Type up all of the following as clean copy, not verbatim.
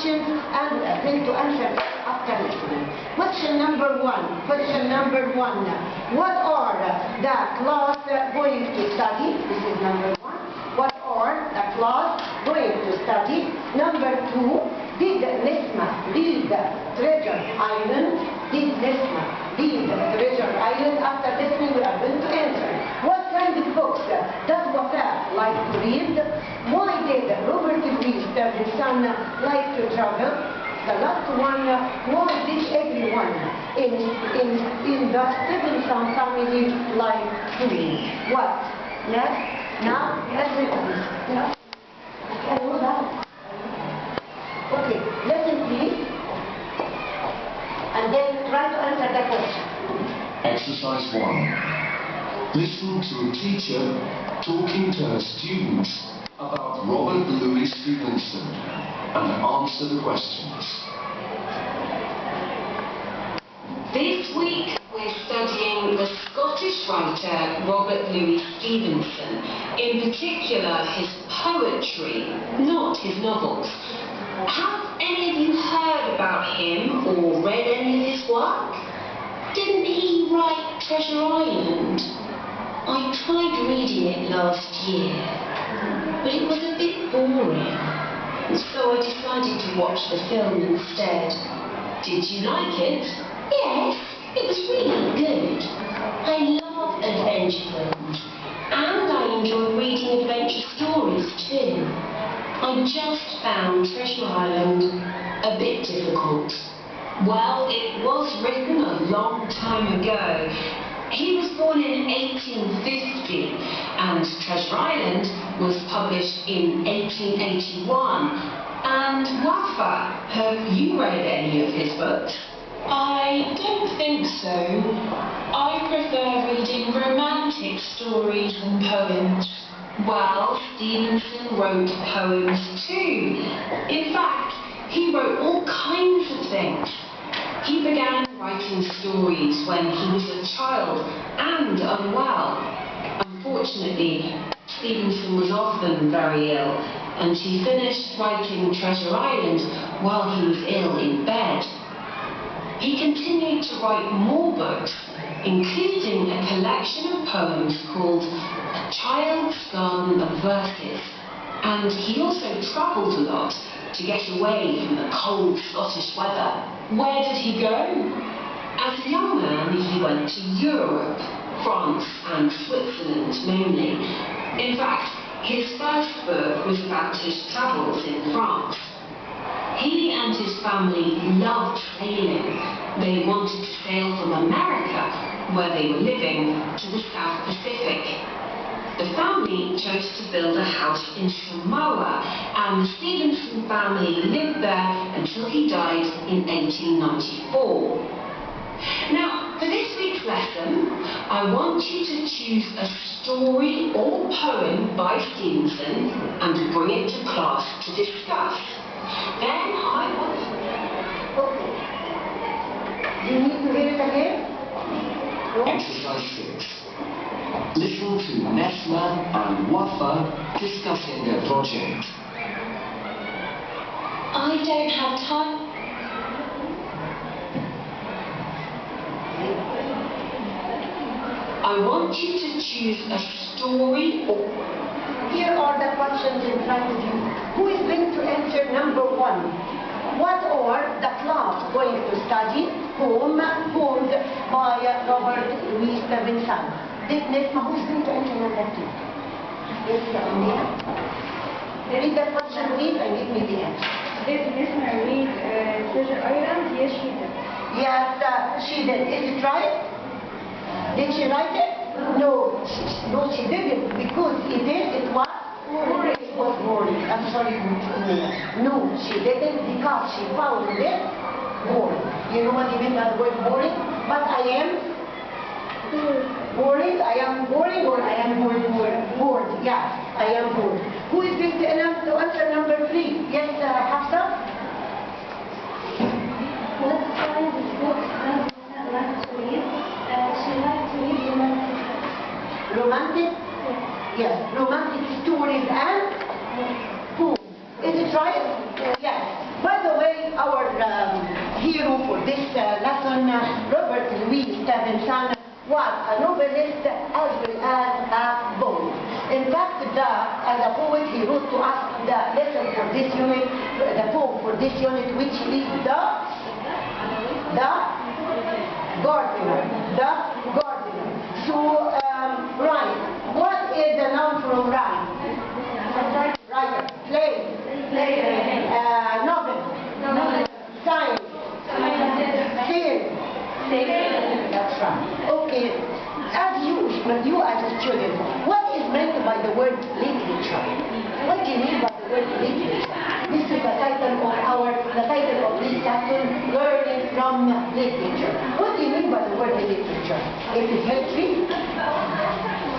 questions and then to answer after listening. Question number one. What are the class going to study? This is number one. What are the class going to study? Number two, did Nesma leave Treasure Island? Did Nesma leave Treasure Island? After listening, we are going to answer. What kind of books does Wafa like to read? Why did Robert Louis Stevenson like to travel? The last one, why did everyone in the Stevenson family like to read? What? Next? Now, let's repeat. No. Okay, hold on. Okay, listen please. And then try to answer the question. Exercise 1. Listen to a teacher talking to her students about Robert Louis Stevenson and answer the questions. This week we're studying the Scottish writer Robert Louis Stevenson, in particular his poetry, not his novels. Have any of you heard about him or read any of his work? Didn't he write Treasure Island? I tried reading it last year, but it was a bit boring, so I decided to watch the film instead. Did you like it? Yes, it was really good. I love adventure films, and I enjoy reading adventure stories too. I just found Treasure Island a bit difficult. Well, it was written a long time ago. He was born in 1850, and Treasure Island was published in 1881. And Wafa, have you read any of his books? I don't think so. I prefer reading romantic stories and poems. Well, Stevenson wrote poems too. In fact, he wrote all kinds of things. He began writing stories when he was a child and unwell. Unfortunately, Stevenson was often very ill, and he finished writing Treasure Island while he was ill in bed. He continued to write more books, including a collection of poems called A Child's Garden of Verses. And he also travelled a lot to get away from the cold Scottish weather. Where did he go? As a young man, he went to Europe, France and Switzerland mainly. In fact, his first book was about his travels in France. He and his family loved sailing. They wanted to sail from America, where they were living, to the South Pacific. The family chose to build a house in Samoa, and the Stevenson family lived there until he died in 1894. Now, for this week's lesson, I want you to choose a story or poem by Stevenson and bring it to class to discuss. Then I want... Okay. Do you need to hear it again? No? Exercise 6. Listen to Nesma and Wafa discussing their project. I don't have time. I want you to choose a story or... Here are the questions in front of you. Who is going to answer number one? What are the class going to study? Poem formed by Robert Louis Stevenson. Nesma, who is going to answer number two? Yes, Amira. Read the question, please, and give me the answer. Did Nesma read Treasure Island? Yes, she did. Yes, she did. Is it right? Did she write it? No, she didn't, because it was boring. It was boring. I'm sorry. No, she didn't, because she found it boring. You know what you mean by the word boring? But I am boring. I am boring, or I am bored. Yeah, I am bored. Who is going to answer number 3? Yes, Hafsa? What kind of books does Nesma like to read? She likes to read romantic. Romantic? Yes, romantic stories and poems. Is it right? Yes. By the way, teacher who for this lesson, Robert Louis Stevenson, was a novelist as well as a poet. In fact, as a poet, he wrote to us the lesson for this unit, the poem for this unit, which is the gardener. The gardener. So, rhyme. What is the noun from rhyme? Writer. Play. Novel. Science. Science. That's right. Okay. As you as a student, what is meant by the word literature? What do you mean by the word literature? This is the title of this lesson, learning from literature. What do you mean by the word literature? It is history?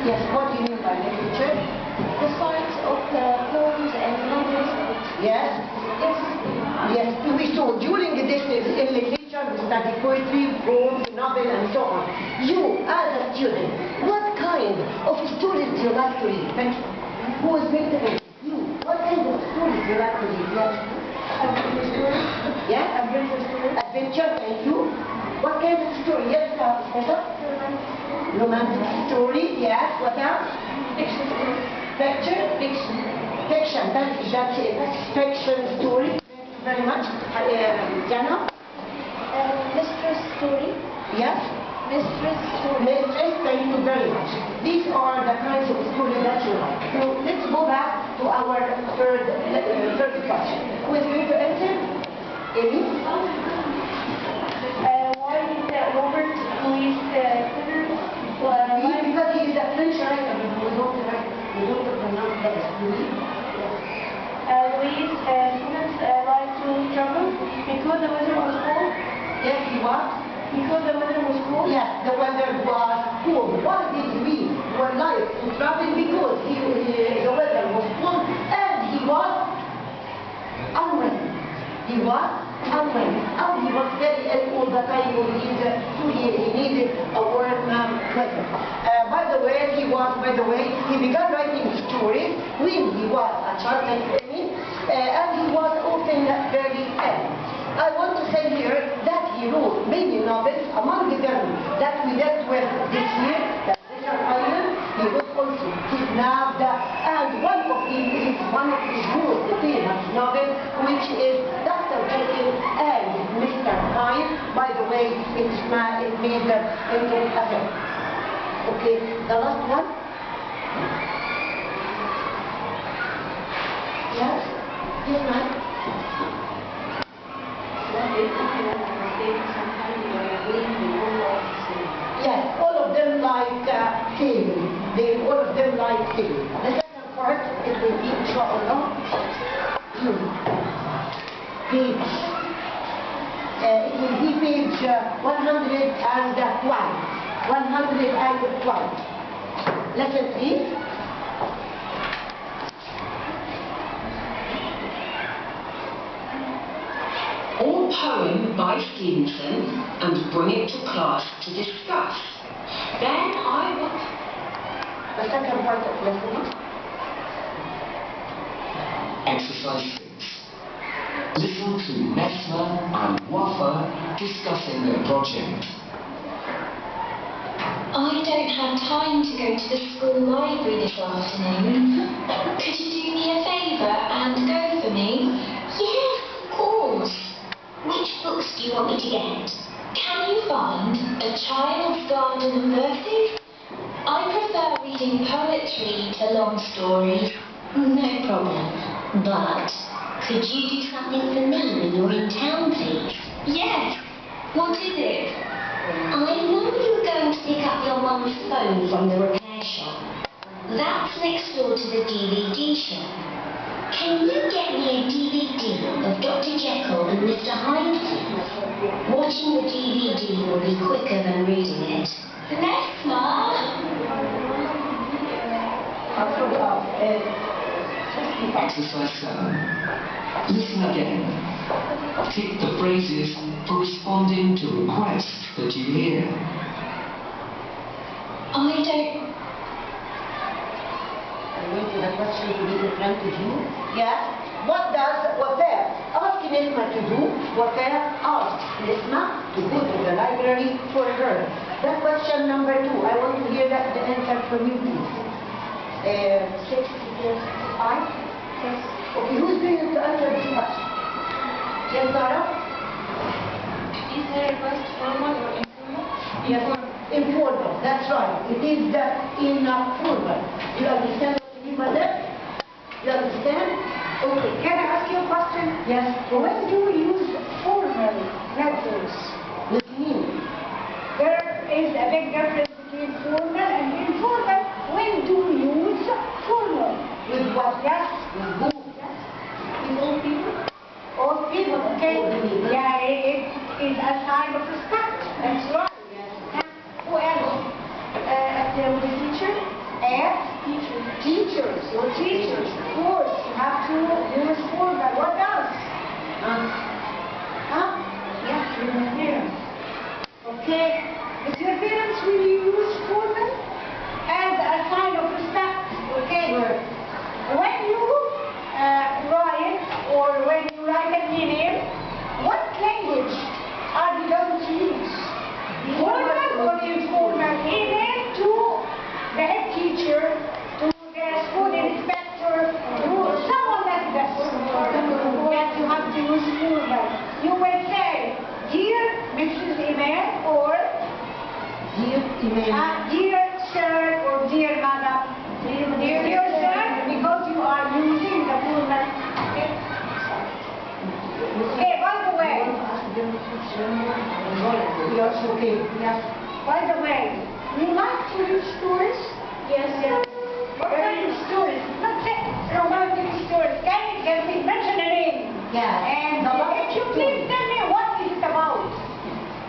Yes, what do you mean by literature? The science of poems and novels. Yes? Yes, so during this in literature, we study poetry, prose, novel, and so on. You, as a student, what kind of stories do you like to read? Who is going to read? You, what kind of stories do you like to read? Yes? Adventure story. Yeah? Adventure story. Adventure, and you? What kind of story? Yes, Professor? Romantic story, yes. What else? Fiction story. Picture? Fiction. Fiction, that's it. Fiction story. Thank you very much. Jana? Mistress story. Yes? Mistress story. Mistress, thank you very much. These are the kinds of stories that you like. So let's go back to our third question. Who is going to answer? Amy? Why is Robert Louis Stevenson? Because he is a French writer. We don't pronounce that as Louis. Louis Stevenson liked to travel because the weather was cold. Yes, he was. Because the weather was cold. Yes, the weather was cold. What did we were like to travel? Because the weather was cold and he was unwell. He was unwell. And he was very ill all the time. He needed a warm weather. By the way, he began writing stories when he was a child, and he was often very ill. I want to say here that he wrote many novels, among them that we dealt with this year, the Desert Island. He wrote also Kidnapped, and one of his most famous novels, which is Dr. Jekyll and Mr. Hyde. By the way, it's made into a hit. Okay, the last one. Yes? Yes, ma'am. Yes, all of them like sailing. All of them like sailing. The second part, it will be inshallah. Page. It will be page 112. 112. Lesson 3. Or poem by Stevenson and bring it to class to discuss. Then I will... The second part of lesson. Exercise 6. Listen to Nesma and Wafa discussing their project. I don't have time to go to the school library this afternoon. Could you do me a favour and go for me? Yes, of course. Which books do you want me to get? Can you find A Child's Garden and Verses? I prefer reading poetry to long stories. No problem. But could you do something for me when you're in town, please? Yes. What is it? I know you're going to pick up your mum's phone from the repair shop. That's next door to the DVD shop. Can you get me a DVD of Dr. Jekyll and Mr. Hyde, please? Watching the DVD will be quicker than reading it. Nesma? Exercise 7. Listen again. Tick the phrases corresponding to requests that you hear. I don't... I'm going to the question to be in front of you. Yes? What does Wafa ask Nesma to do Wafaa asked Nisma to go to the library for her. That question number 2. I want to hear that the answer from you, please. 65? Yes. Okay, who's going to answer this question? Yes, Zara? Is the request formal or informal? Yes, informal. That's right. It is the informal. You understand what I mean by that? You understand? Okay. Can I ask you a question? Yes. When do we use formal methods? What do you mean? There is a big difference between formal and informal. When do we use formal? With what? Yes. With who? Yes. With all people? All people, okay? All people. Yeah, it is a sign of respect. That's right. Yes. Who else? The teacher? And Teacher. teachers. Your teachers, of course. You have to use formal. What else? Huh? Yes, with my parents. Okay. With your parents, will you use formal as a sign of respect? Okay. Sure. When you write or when you write an email, what language are you going to use? Formal or informal? Email to the head teacher, to the school inspector, to someone like that. Yes, you have to use formal. You will say, dear Mrs. Iman, or Dear Iman. dear sir, or dear madam. Dear sir, because you are using the formal. Okay. Okay, by the way. Yes, okay. Yes. By the way, you like to read stories? Yes, yes. What kind of stories? Not romantic stories. Can you mention a name? Yeah. And if you please tell me what is it about?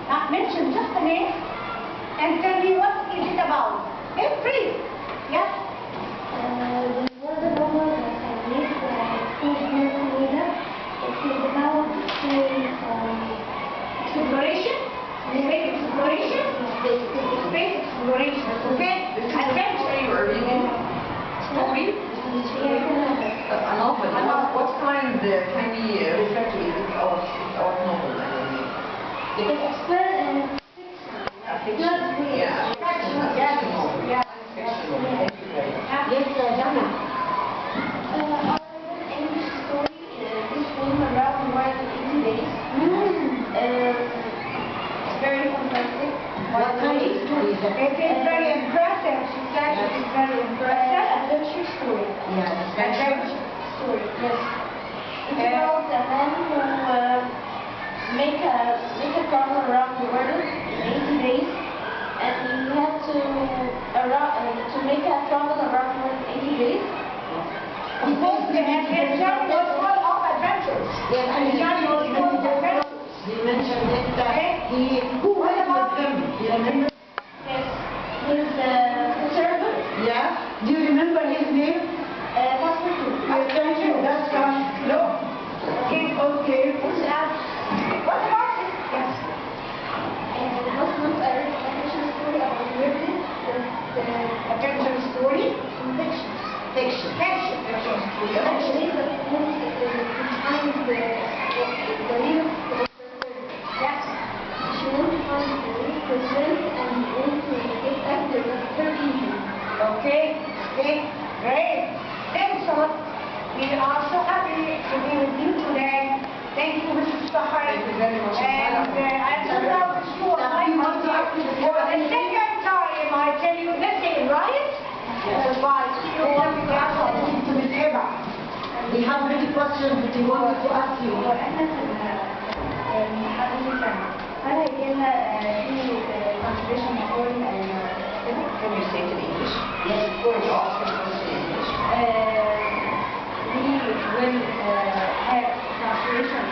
Not mention just the name and tell me what is it about. Okay, please. Yes. The word novel that I read it is about Exploration? Space exploration? Space exploration. Okay? Adventure. Story? A novel. What kind can we refer to it of novel? it's expert and Fiction. Yeah. Yes. Yes. Fiction. Thank you very much. Yes, Jana. English story. This came around the world in 80 days. It's very fantastic. What kind of story is that? It is very impressive. She said it is very impressive. Adventure story. Yes. Adventure story. Yes. It's about a man who make a travel around the world in 80 days, and he had to make a travel around the world in 80 days. Of course, his journey was full of adventures. Yes, and His journey was full of adventures. he mentioned that who went with him? Do you remember? Yes. His servant, Yeah. Do you remember his name? Thank you. That's right. No. Okay. Who's that? What about it? Yes. and it was not a adventure story about religion, but Adventure story? fiction. Fiction. Fiction. Actually, the movie behind the real Yes. she wants to find the real president and want to get back the her kingdom. Okay. Okay. Great. Thanks a lot. We are so happy to be with you today. Thank you, Mrs. Sahar. Thank you very much. And I'm so proud that you are my mother. For the second time, I tell you, let's say right. Goodbye. See you all again. To Miss Eva. We have many questions that we wanted to ask you. وأنا هل هيجيلنا في contribution recording Can you say it in English? Yes, of course. You ask me to say English. we will have translation.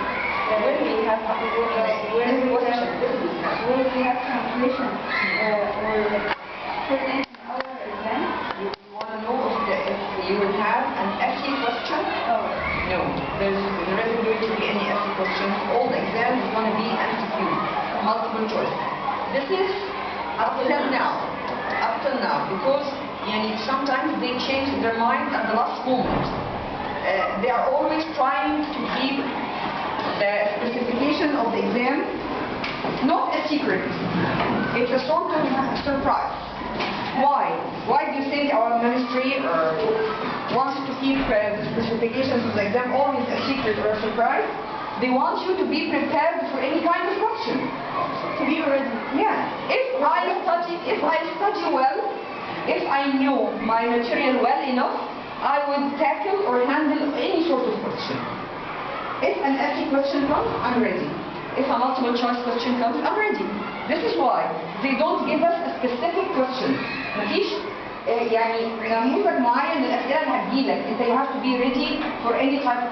When we have Will we have translation or present our event? You want to know if you will have an essay question? Oh. No, there isn't going to be any essay question. All the exam is going to be MCQ, multiple choice. This is up till now, because sometimes they change their mind at the last moment. They are always trying to keep the specification exam not a secret. It's a sort of surprise. Why? Why do you think our ministry wants to keep the specifications of the exam always a secret or a surprise? They want you to be prepared for any kind of question. To be ready. Yeah. If I study well, if I know my material well enough, I would tackle or handle any sort of question. If an essay question comes, I'm ready. If a multiple choice question comes, I'm ready. This is why they don't give us a specific question. مفيش يعني نموذج معين للأسئلة اللي هتجيلك. أنت you have to be ready for any type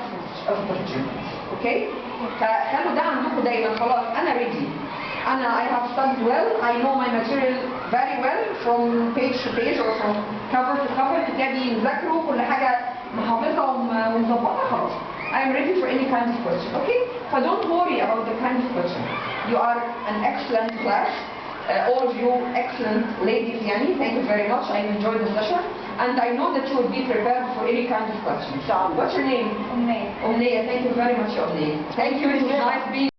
of question. Okay? فخلوا ده عندكم دايما خلاص أنا ready. I have studied well. I know my material very well from page to page or from cover to cover. كتابي مذاكره كل حاجة محافظة ومظبطة خلاص. I am ready for any kind of question. Okay? So don't worry about the kind of question. You are an excellent class. All of you excellent ladies, Yani. Thank you very much. I enjoyed the session. And I know that you will be prepared for any kind of question. What's your name? Umnaya. Thank you very much, Umnaya. Thank you. It was nice being